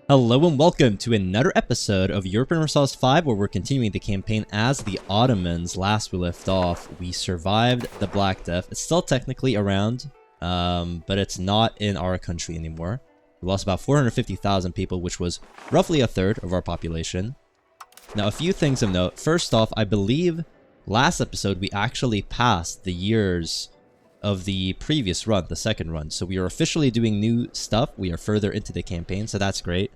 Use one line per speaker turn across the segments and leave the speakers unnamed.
Hello and welcome to another episode of Europa Universalis 5, where we're continuing the campaign as the Ottomans. Last we left off, we survived the Black Death. It's still technically around, but it's not in our country anymore. We lost about 450,000 people, which was roughly a third of our population. Now, a few things of note. First off, I believe last episode we actually passed the years of the previous run, the second run. So we are officially doing new stuff. We are further into the campaign, so that's great.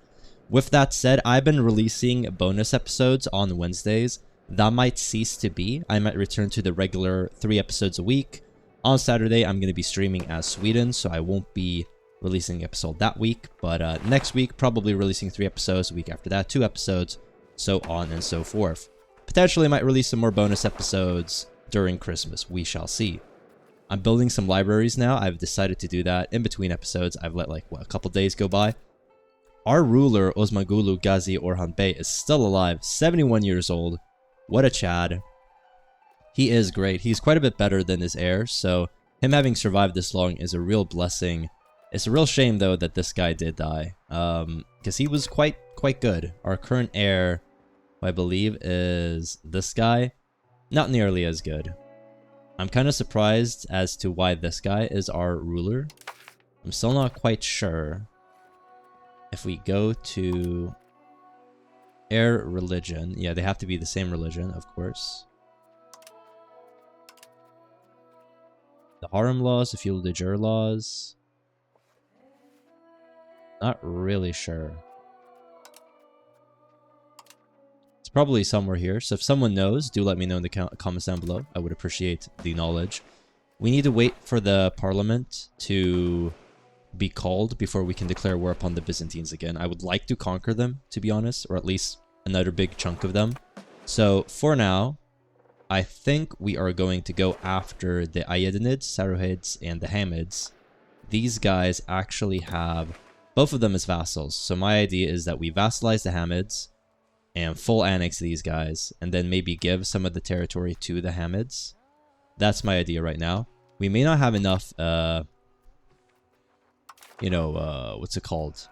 With that said, I've been releasing bonus episodes on Wednesdays. That might cease to be. I might return to the regular 3 episodes a week. On Saturday, I'm going to be streaming as Sweden, so I won't be releasing an episode that week. But next week, probably releasing 3 episodes. The week after that, 2 episodes, so on and so forth. Potentially might release some more bonus episodes during Christmas. We shall see. I'm building some libraries now. I've decided to do that in between episodes. I've let a couple days go by. Our ruler, Osmagulu Gazi Orhan Bey, is still alive, 71 years old. What a Chad. He is great. He's quite a bit better than his heir, so him having survived this long is a real blessing. It's a real shame, though, that this guy did die, because he was quite good. Our current heir, I believe, is this guy. Not nearly as good. I'm kind of surprised as to why this guy is our ruler. I'm still not quite sure. If we go to heir religion, yeah, they have to be the same religion, of course. The harem laws, the feudal de jure laws. Not really sure. It's probably somewhere here, so if someone knows, do let me know in the comments down below. I would appreciate the knowledge. We need to wait for the parliament to be called before we can declare war upon the Byzantines again. I would like to conquer them, to be honest, or at least another big chunk of them. So for now, I think we are going to go after the Aydinids, Saruhids, and the Hamids. These guys actually have both of them as vassals. So my idea is that we vassalize the Hamids and full annex these guys, and then maybe give some of the territory to the Hamids. That's my idea right now. We may not have enough, what's it called?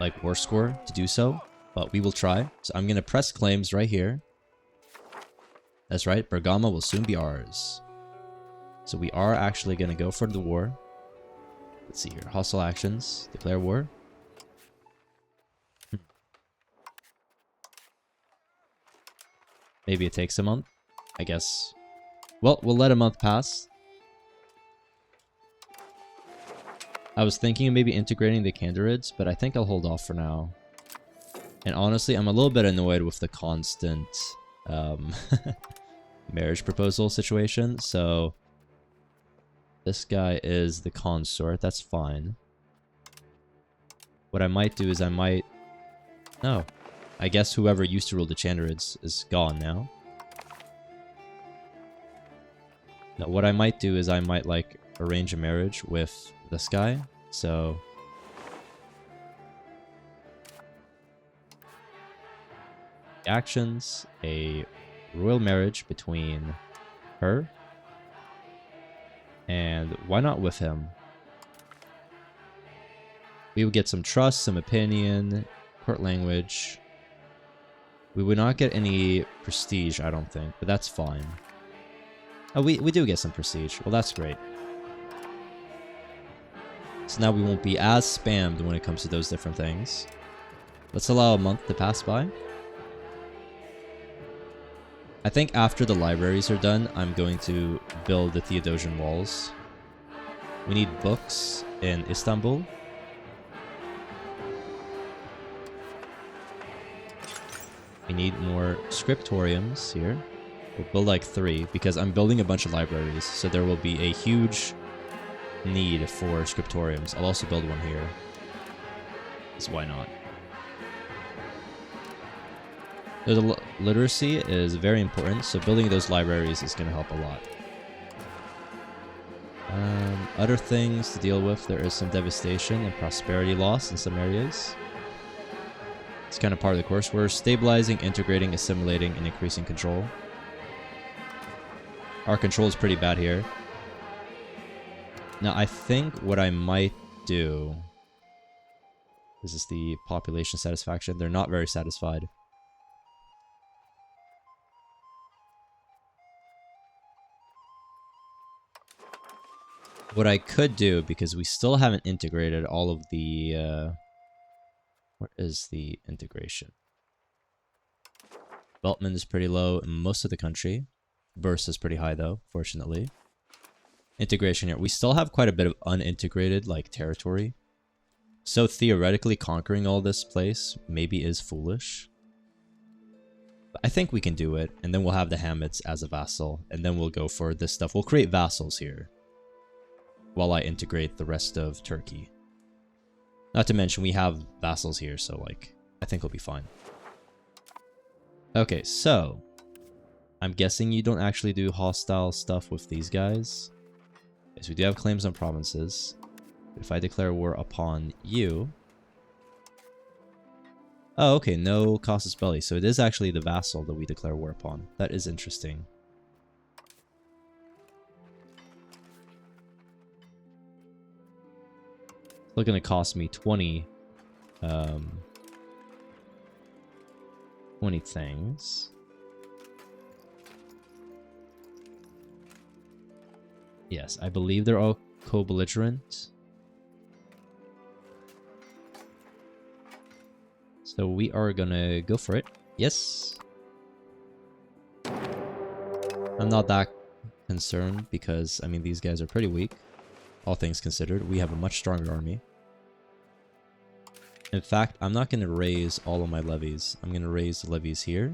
Like war score to do so, but we will try. So I'm going to press claims right here. That's right, Bergamo will soon be ours. So we are actually going to go for the war. Let's see here. Hostile actions. Declare war. Maybe it takes a month, I guess. Well, we'll let a month pass. I was thinking of maybe integrating the Candarids, but I think I'll hold off for now. And honestly, I'm a little bit annoyed with the constant marriage proposal situation. So this guy is the consort. That's fine. What I might do is No. I guess whoever used to rule the Chandarids is gone now. Now, what I might do is I might, arrange a marriage with this guy. So actions, a royal marriage between her, and why not with him? We would get some trust, some opinion, court language. We would not get any prestige, I don't think, but that's fine. Oh, we do get some prestige. Well, that's great. So now we won't be as spammed when it comes to those different things. Let's allow a month to pass by. I think after the libraries are done, I'm going to build the Theodosian walls. We need books in Istanbul. We need more scriptoriums here. We'll build 3 because I'm building a bunch of libraries, so there will be a huge need for scriptoriums. I'll also build one here. Because why not? The literacy is very important, so building those libraries is going to help a lot. Other things to deal with, there is some devastation and prosperity loss in some areas. It's kind of part of the course. We're stabilizing, integrating, assimilating, and increasing control. Our control is pretty bad here. Now, I think what I might do This is the population satisfaction. They're not very satisfied. What I could do, because we still haven't integrated all of the... where is the integration? Development is pretty low in most of the country. Burst is pretty high though, fortunately. Integration here. We still have quite a bit of unintegrated, like, territory. So theoretically, conquering all this place maybe is foolish. But I think we can do it, and then we'll have the Hamids as a vassal, and then we'll go for this stuff. We'll create vassals here, while I integrate the rest of Turkey. Not to mention, we have vassals here, so, like, I think we'll be fine. Okay, so... I'm guessing you don't actually do hostile stuff with these guys. Yes, we do have claims on provinces. If I declare war upon you... Oh, okay, no casus belli. So it is actually the vassal that we declare war upon. That is interesting. It's going to cost me 20... 20 things. Yes, I believe they're all co-belligerent. So we are gonna go for it. Yes. I'm not that concerned because, I mean, these guys are pretty weak. All things considered, we have a much stronger army. In fact, I'm not gonna raise all of my levies. I'm gonna raise the levies here.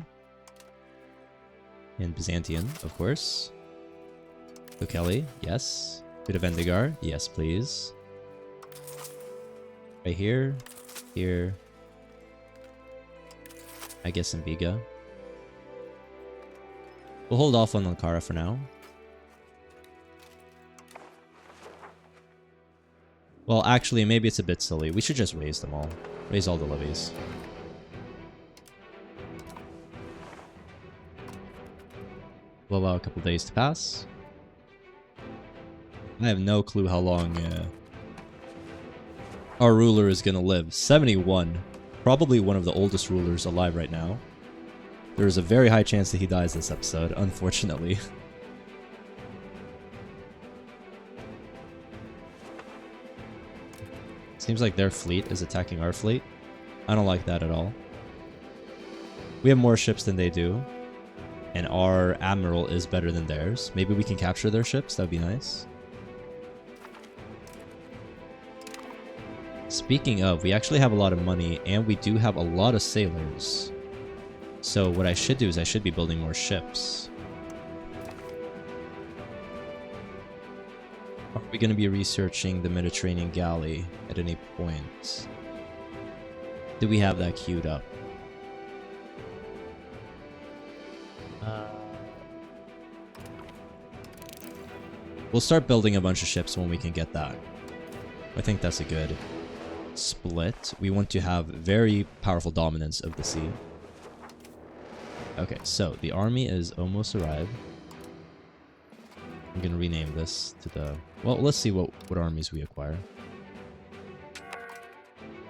In Byzantium, of course. Kelly, yes. Bit of Endigar, yes, please. Right here, here. I guess in Biga. We'll hold off on Ankara for now. Well, actually, maybe it's a bit silly. We should just raise them all. Raise all the levies. We'll allow a couple days to pass. I have no clue how long our ruler is gonna live. 71. Probably one of the oldest rulers alive right now. There is a very high chance that he dies this episode, unfortunately. Seems like their fleet is attacking our fleet. I don't like that at all. We have more ships than they do. And our admiral is better than theirs. Maybe we can capture their ships, that'd be nice. Speaking of, we actually have a lot of money, and we do have a lot of sailors. So what I should do is I should be building more ships. Are we going to be researching the Mediterranean galley at any point? Do we have that queued up? We'll start building a bunch of ships when we can get that. I think that's a good split. We want to have very powerful dominance of the sea. Okay, so the army is almost arrived. I'm gonna rename this to the... Well, let's see what armies we acquire.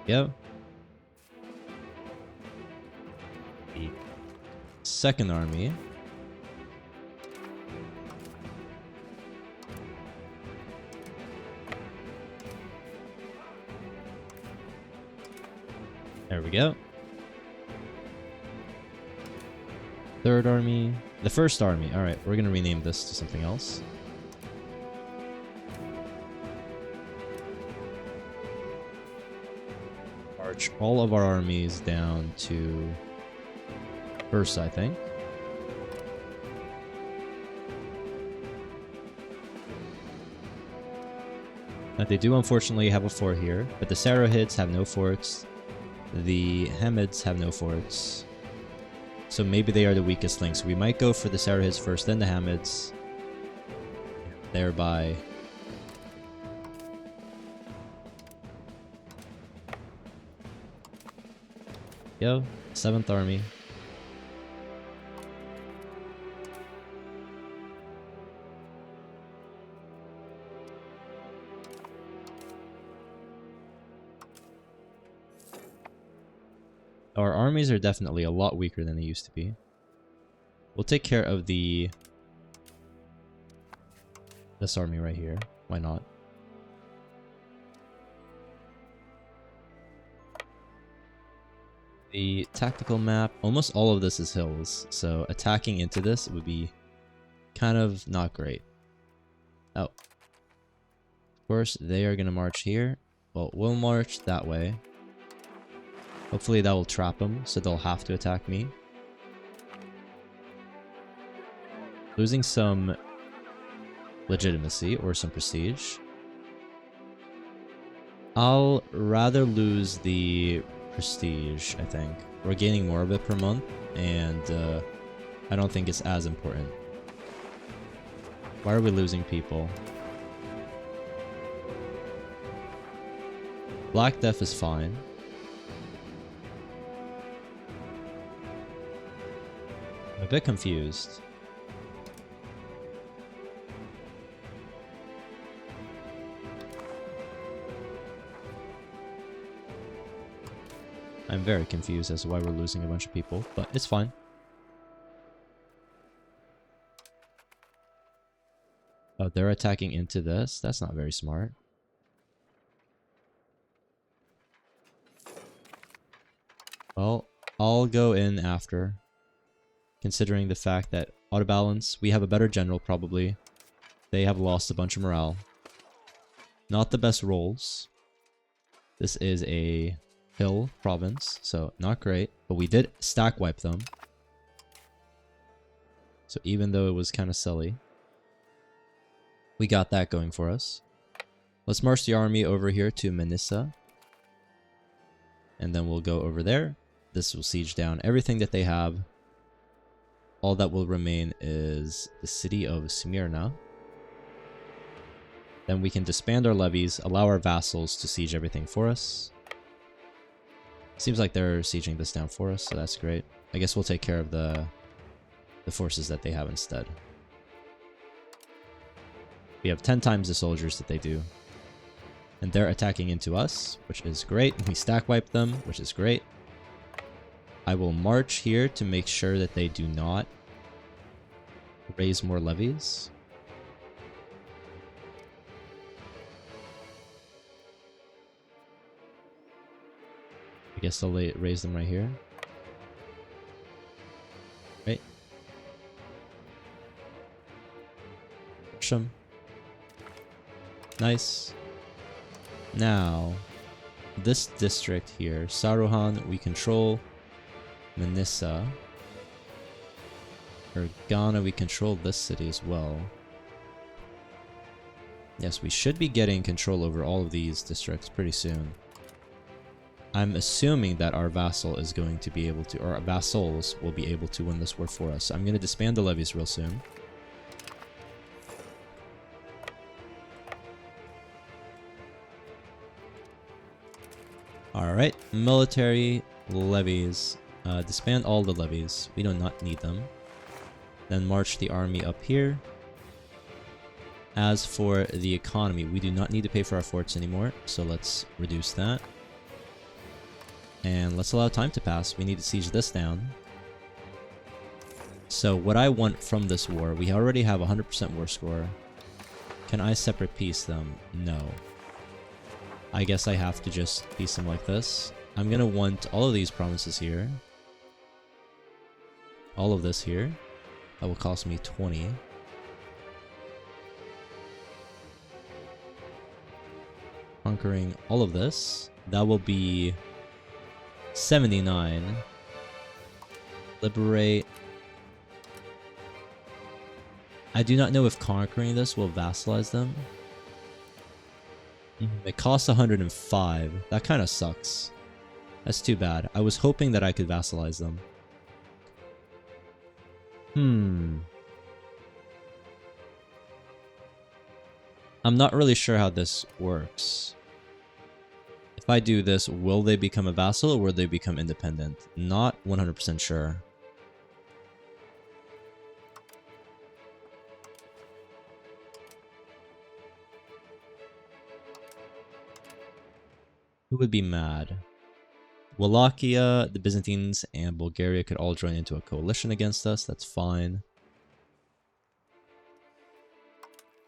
Yep. The second army. There we go. Third army. The first army. Alright, we're gonna rename this to something else. March all of our armies down to Bursa, I think. Now, they do unfortunately have a fort here, but the Sarohids have no forts. The Hamids have no forts. So maybe they are the weakest link. So we might go for the Sarohids first, then the Hamids. Thereby... Yo, 7th Army. Our armies are definitely a lot weaker than they used to be. We'll take care of this army right here. Why not? The tactical map, almost all of this is hills, so attacking into this would be kind of not great. Oh. Of course, they are going to march here. Well, we'll march that way. Hopefully that will trap them, so they'll have to attack me. Losing some legitimacy or some prestige. I'll rather lose the prestige, I think. We're gaining more of it per month, and I don't think it's as important. Why are we losing people? Black Death is fine. I'm a bit confused. I'm very confused as to why we're losing a bunch of people, but it's fine. Oh, they're attacking into this? That's not very smart. Well, I'll go in after. Considering the fact that auto balance, we have a better general probably. They have lost a bunch of morale. Not the best rolls. This is a hill province, so not great, but we did stack wipe them. So even though it was kind of silly, we got that going for us. Let's march the army over here to Manisa, and then we'll go over there. This will siege down everything that they have. All that will remain is the city of Smyrna. Then we can disband our levies, allow our vassals to siege everything for us. Seems like they're sieging this down for us, so that's great. I guess we'll take care of the forces that they have instead. We have 10 times the soldiers that they do. And they're attacking into us, which is great. We stack wipe them, which is great. I will march here to make sure that they do not raise more levies. I guess they'll raise them right here. Right. Push them. Nice. Now, this district here, Saruhan, we control. Manisa. Ghana, we control this city as well. Yes, we should be getting control over all of these districts pretty soon. I'm assuming that our vassal is going to be able to, or our vassals will be able to win this war for us. So I'm going to disband the levies real soon. Alright, military levies. Disband all the levies. We do not need them. Then march the army up here. As for the economy, we do not need to pay for our forts anymore, so let's reduce that. And let's allow time to pass. We need to siege this down. So what I want from this war, we already have 100% war score. Can I separate peace them? No. I guess I have to just peace them like this. I'm gonna want all of these provinces here. All of this here. That will cost me 20. Conquering all of this. That will be 79. Liberate. I do not know if conquering this will vassalize them. It costs 105. That kind of sucks. That's too bad. I was hoping that I could vassalize them. I'm not really sure how this works. If I do this, will they become a vassal or will they become independent? Not 100% sure. Who would be mad? Wallachia, the Byzantines, and Bulgaria could all join into a coalition against us. That's fine.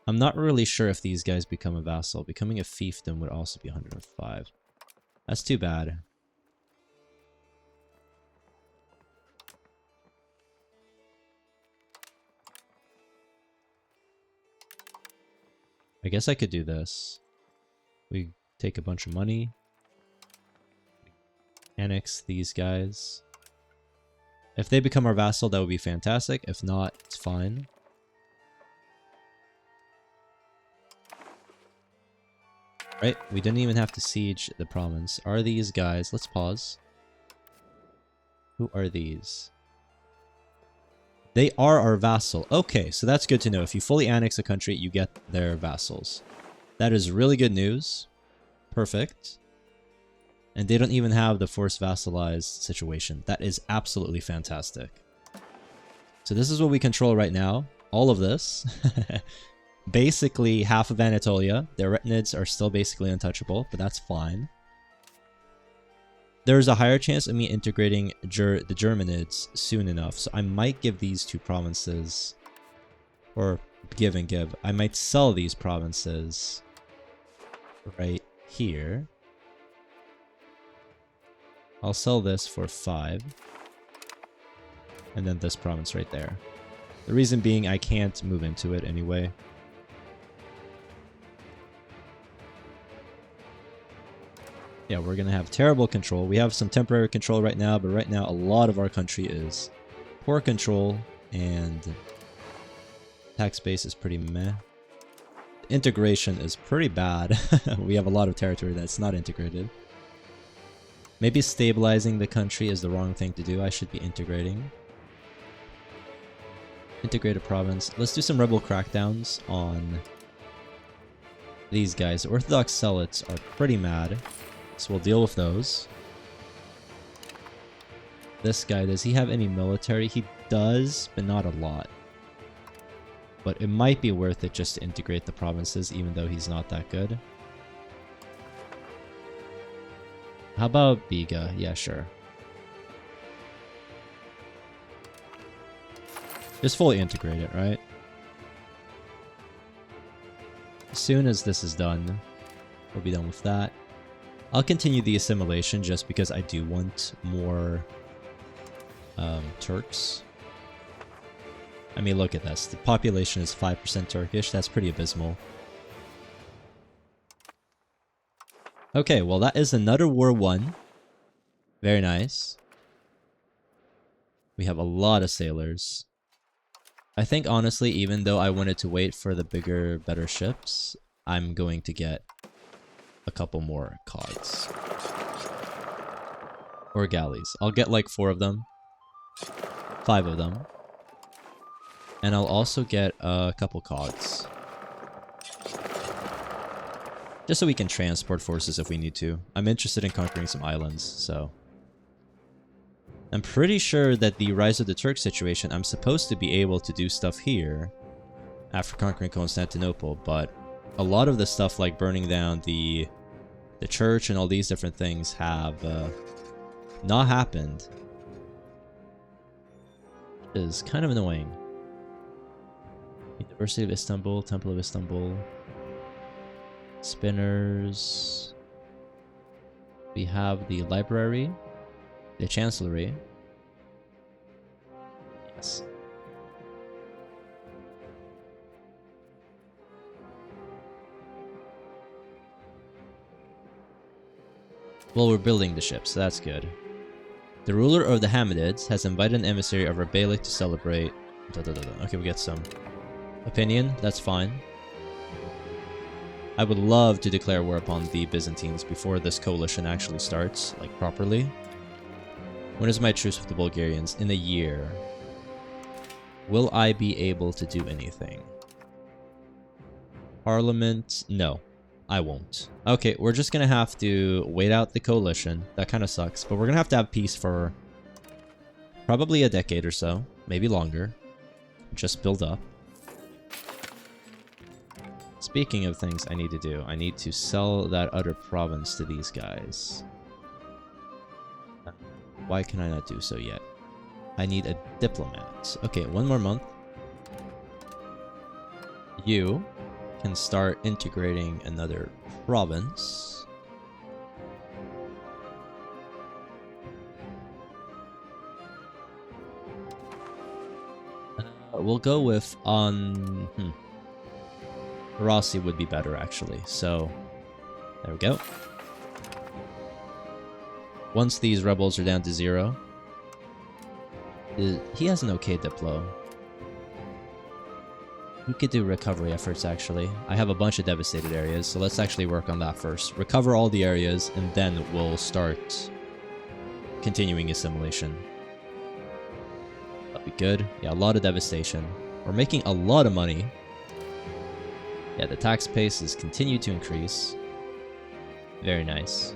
I'm not really sure if these guys become a vassal. Becoming a fiefdom would also be 105. That's too bad. I guess I could do this. We take a bunch of money. Annex these guys. If they become our vassal, that would be fantastic. If not, it's fine. Right, we didn't even have to siege the province. Are these guys... Let's pause. Who are these? They are our vassal. Okay, so that's good to know. If you fully annex a country, you get their vassals. That is really good news. Perfect. And they don't even have the forced vassalized situation. That is absolutely fantastic. So this is what we control right now. All of this. Basically half of Anatolia. Their Aydinids are still basically untouchable, but that's fine. There's a higher chance of me integrating the Germanids soon enough, so I might give these two provinces, or give and give. I might sell these provinces right here. I'll sell this for 5. And then this province right there. The reason being I can't move into it anyway. Yeah, we're going to have terrible control. We have some temporary control right now, but right now a lot of our country is poor control, and tax base is pretty meh. Integration is pretty bad. We have a lot of territory that's not integrated. Maybe stabilizing the country is the wrong thing to do. I should be integrating. Integrate a province. Let's do some rebel crackdowns on these guys. Orthodox zealots are pretty mad, so we'll deal with those. This guy, does he have any military? He does, but not a lot. But it might be worth it just to integrate the provinces, even though he's not that good. How about Biga? Yeah, sure. Just fully integrate it, right? As soon as this is done, we'll be done with that. I'll continue the assimilation just because I do want more Turks. I mean, look at this. The population is 5% Turkish. That's pretty abysmal. Okay, well that is another war won. Very nice. We have a lot of sailors. I think honestly, even though I wanted to wait for the bigger, better ships, I'm going to get a couple more cogs. Or galleys. I'll get like 4 of them. 5 of them. And I'll also get a couple cogs. Just so we can transport forces if we need to. I'm interested in conquering some islands, so... I'm pretty sure that the Rise of the Turks situation, I'm supposed to be able to do stuff here after conquering Constantinople, but a lot of the stuff like burning down the church and all these different things have not happened. It is kind of annoying. University of Istanbul, Temple of Istanbul... Spinners. We have the library, the chancellery. Yes. Well, we're building the ships, so that's good. The ruler of the Hamidids has invited an emissary of our Beylik to celebrate. Okay, we get some opinion. That's fine. I would love to declare war upon the Byzantines before this coalition actually starts, like, properly. When is my truce with the Bulgarians? In a year. Will I be able to do anything? Parliament? No, I won't. Okay, we're just gonna have to wait out the coalition. That kind of sucks, but we're gonna have to have peace for probably a decade or so, maybe longer. Just build up. Speaking of things I need to do, I need to sell that other province to these guys. Why can I not do so yet? I need a diplomat. Okay, 1 more month. You can start integrating another province. We'll go with Rossi would be better actually. So there we go. Once these rebels are down to 0, he has an okay diplo. We could do recovery efforts actually. I have a bunch of devastated areas, so let's actually work on that first. Recover all the areas, and then we'll start continuing assimilation. That'd be good. Yeah, a lot of devastation. We're making a lot of money. Yeah, the tax pace has continued to increase. Very nice.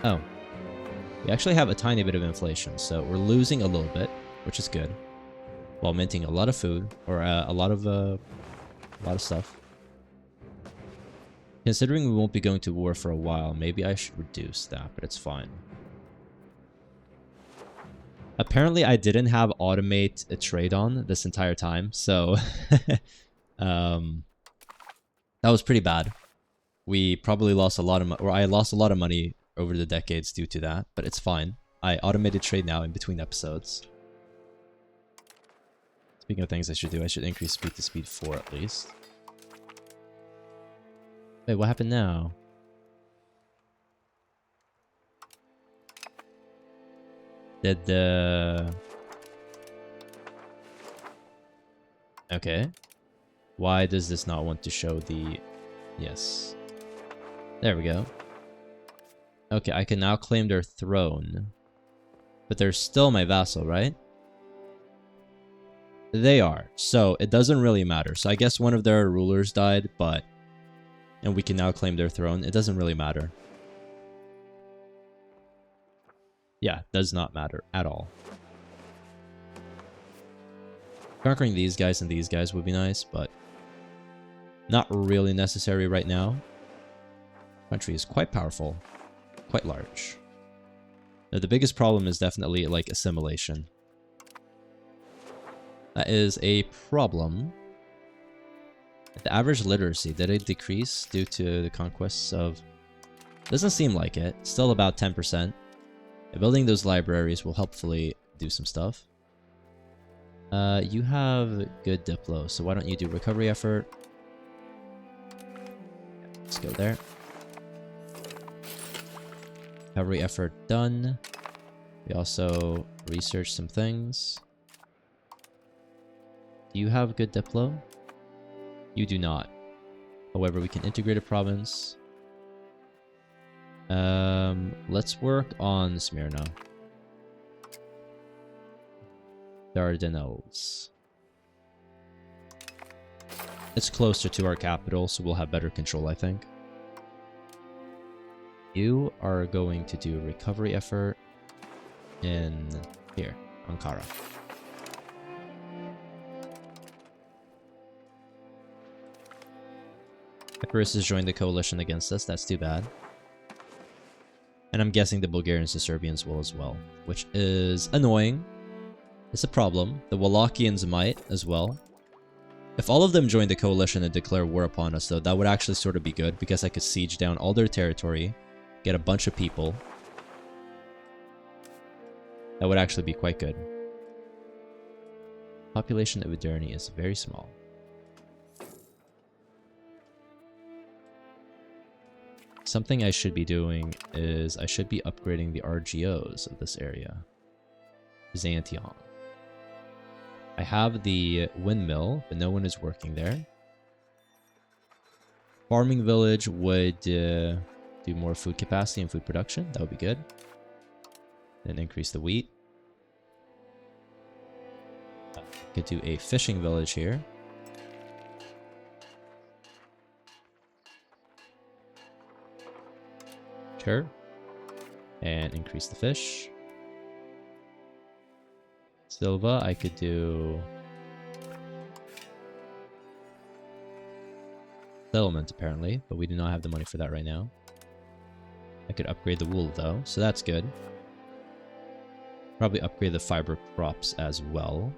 Oh. We actually have a tiny bit of inflation, so we're losing a little bit, which is good. While minting a lot of food, or a lot of stuff. Considering we won't be going to war for a while, maybe I should reduce that, but it's fine. Apparently, I didn't have automate a trade on this entire time, so that was pretty bad. We probably lost a lot of money, or I lost a lot of money over the decades due to that, but it's fine. I automated trade now in between episodes. Speaking of things I should do, I should increase speed to speed 4 at least. Wait, what happened now? Did the... Okay. Why does this not want to show the... Yes. There we go. Okay, I can now claim their throne. But they're still my vassal, right? They are. So, it doesn't really matter. So, I guess one of their rulers died, but... And we can now claim their throne. It doesn't really matter. Yeah, does not matter at all. Conquering these guys and these guys would be nice, but... Not really necessary right now. Country is quite powerful. Quite large. Now, the biggest problem is definitely, like, assimilation. That is a problem. The average literacy, did it decrease due to the conquests of... Doesn't seem like it. Still about 10%. Building those libraries will hopefully do some stuff. You have good diplo, so why don't you do recovery effort? Let's go there. Recovery effort done. We also researched some things. Do you have good diplo? You do not. However, we can integrate a province. Let's work on Smyrna. Dardanelles. It's closer to our capital, so we'll have better control, I think. You are going to do a recovery effort in here, Ankara. Epirus has joined the coalition against us. That's too bad. And I'm guessing the Bulgarians and Serbians will as well, which is annoying. It's a problem. The Wallachians might as well. If all of them join the coalition and declare war upon us, though, that would actually sort of be good, because I could siege down all their territory, get a bunch of people. That would actually be quite good. Population of Edirne is very small. Something I should be doing is I should be upgrading the RGOs of this area. Byzantium. I have the windmill, but no one is working there. Farming village would do more food capacity and food production. That would be good. Then increase the wheat. Could do a fishing village here. Sure. And increase the fish. Silva, I could do settlement apparently, but we do not have the money for that right now. I could upgrade the wool though, so that's good. Probably upgrade the fiber crops as well.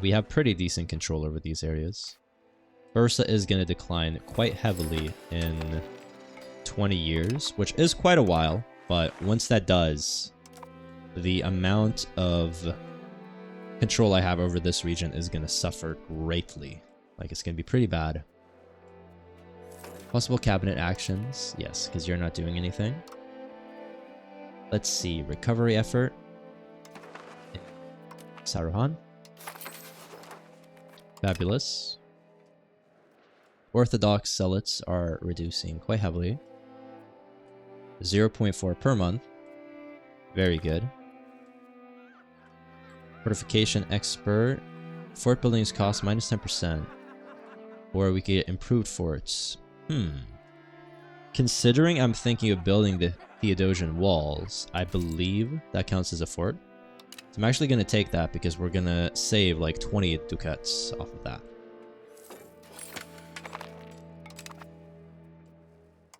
We have pretty decent control over these areas. Bursa is going to decline quite heavily in 20 years, which is quite a while, but once that does, the amount of control I have over this region is going to suffer greatly. Like, it's going to be pretty bad. Possible cabinet actions. Yes, because you're not doing anything. Let's see. Recovery effort. Saruhan. Fabulous. Orthodox zealots are reducing quite heavily. 0.4 per month. Very good. Fortification expert. Fort buildings cost minus 10%. Or we could get improved forts. Considering I'm thinking of building the Theodosian walls, I believe that counts as a fort. So I'm actually going to take that because we're going to save like 20 ducats off of that.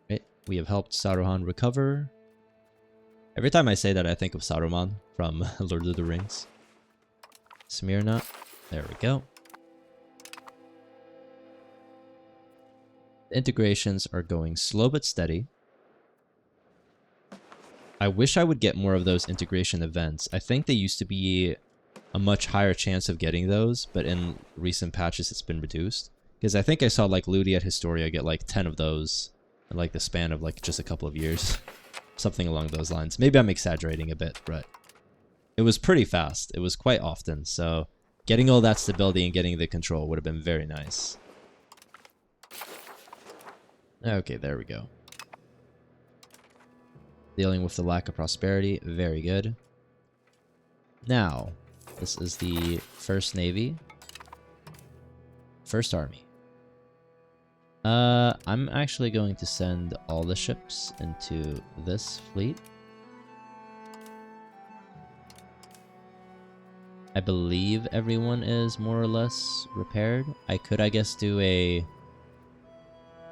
Right, we have helped Saruhan recover. Every time I say that, I think of Saruman from Lord of the Rings. Smyrna. There we go. The integrations are going slow but steady. I wish I would get more of those integration events. I think they used to be a much higher chance of getting those, but in recent patches it's been reduced. Because I think I saw like Ludi at Historia get like 10 of those in like the span of like just a couple of years. Something along those lines. Maybe I'm exaggerating a bit, but it was pretty fast. It was quite often, so getting all that stability and getting the control would have been very nice. Okay, there we go. Dealing with the lack of prosperity, very good. Now, this is the First Navy. First Army. I'm actually going to send all the ships into this fleet. I believe everyone is more or less repaired. I could, I guess, do a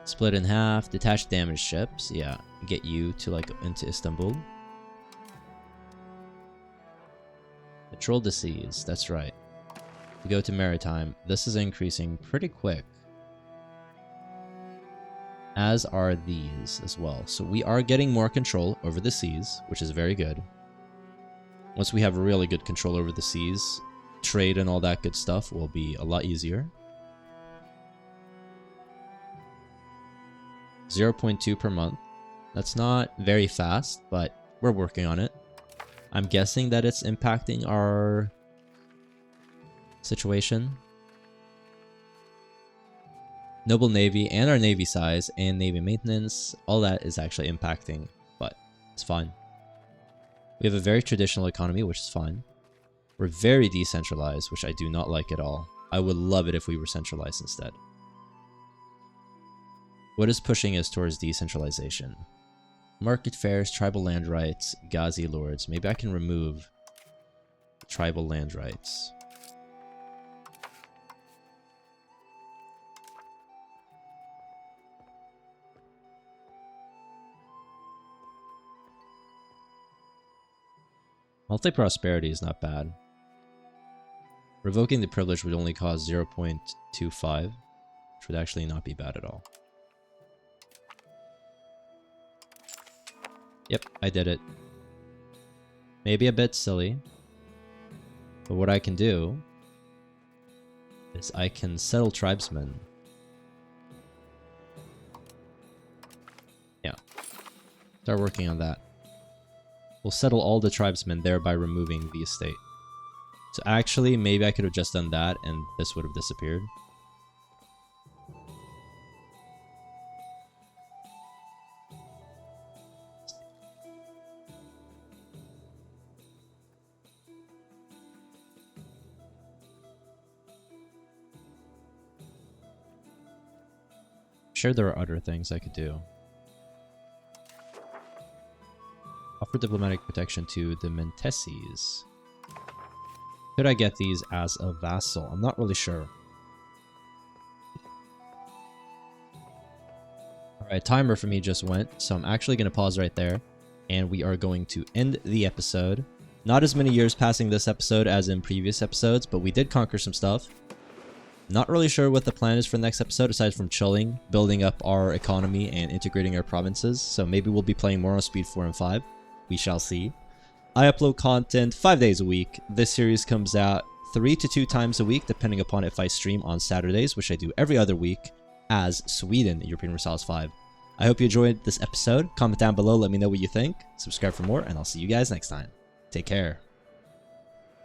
split in half, detach damaged ships. Yeah, get you to like into Istanbul. Patrol the seas. That's right. We go to maritime. This is increasing pretty quick. As are these as well. So we are getting more control over the seas, which is very good. Once we have really good control over the seas, trade and all that good stuff will be a lot easier. 0.2 per month. That's not very fast, but we're working on it. I'm guessing that it's impacting our situation. Noble Navy and our Navy size and Navy maintenance, all that is actually impacting, but it's fine. We have a very traditional economy, which is fine. We're very decentralized, which I do not like at all. I would love it if we were centralized instead. What is pushing us towards decentralization? Market fairs, tribal land rights, Ghazi lords. Maybe I can remove tribal land rights. Multi-prosperity is not bad. Revoking the privilege would only cause 0.25, which would actually not be bad at all. Yep, I did it. Maybe a bit silly, but what I can do is I can settle tribesmen. Yeah, start working on that. We'll settle all the tribesmen, thereby removing the estate. So actually, maybe I could have just done that and this would have disappeared. I'm sure there are other things I could do. Offer diplomatic protection to the Menteses. Could I get these as a vassal? I'm not really sure. Alright, timer for me just went, so I'm actually going to pause right there, and we are going to end the episode. Not as many years passing this episode as in previous episodes, but we did conquer some stuff. Not really sure what the plan is for the next episode, aside from chilling, building up our economy, and integrating our provinces, so maybe we'll be playing more on Speed 4 and 5. We shall see. I upload content 5 days a week. This series comes out 3 to 2 times a week, depending upon if I stream on Saturdays, which I do every other week, as Sweden, European Universalis 5. I hope you enjoyed this episode. Comment down below, let me know what you think. Subscribe for more, and I'll see you guys next time. Take care.